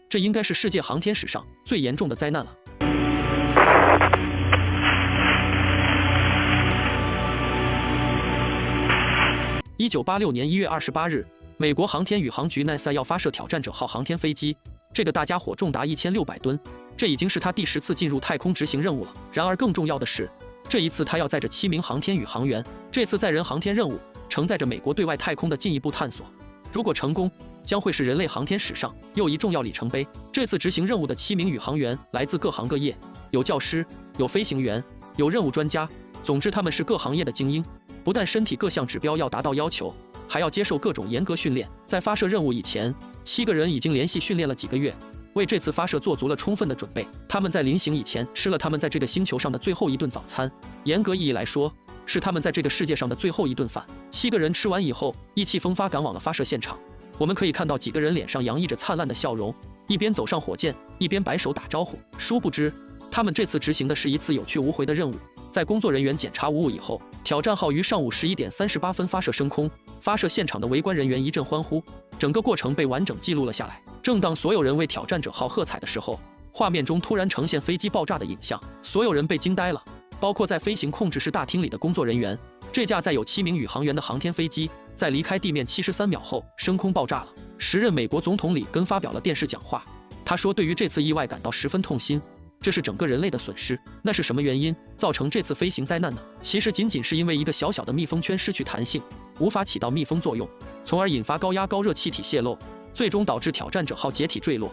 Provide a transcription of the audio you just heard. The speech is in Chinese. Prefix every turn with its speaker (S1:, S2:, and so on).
S1: 这应该是世界航天史上最严重的灾难了。1986年1月28日，美国航天宇航局 NASA 要发射挑战者号航天飞机，这个大家伙重达1600吨，这已经是他第10次进入太空执行任务了。然而更重要的是，这一次他要载着7名航天宇航员，这次载人航天任务承载着美国对外太空的进一步探索。如果成功，将会是人类航天史上又一重要里程碑。这次执行任务的7名宇航员来自各行各业，有教师，有飞行员，有任务专家，总之他们是各行业的精英。不但身体各项指标要达到要求，还要接受各种严格训练。在发射任务以前，7个人已经连续训练了几个月，为这次发射做足了充分的准备。他们在临行以前吃了他们在这个星球上的最后一顿早餐，严格意义来说，是他们在这个世界上的最后一顿饭。7个人吃完以后，意气风发赶往了发射现场。我们可以看到几个人脸上洋溢着灿烂的笑容，一边走上火箭，一边摆手打招呼。殊不知，他们这次执行的是一次有去无回的任务。在工作人员检查无误以后，挑战号于上午11点38分发射升空。发射现场的围观人员一阵欢呼，整个过程被完整记录了下来。正当所有人为挑战者号喝彩的时候，画面中突然呈现飞机爆炸的影像，所有人被惊呆了，包括在飞行控制室大厅里的工作人员。这架载有7名宇航员的航天飞机在离开地面73秒后升空爆炸了。时任美国总统里根发表了电视讲话，他说对于这次意外感到十分痛心，这是整个人类的损失。那是什么原因造成这次飞行灾难呢？其实仅仅是因为一个小小的密封圈失去弹性，无法起到密封作用，从而引发高压高热气体泄漏，最终导致挑战者号解体坠落。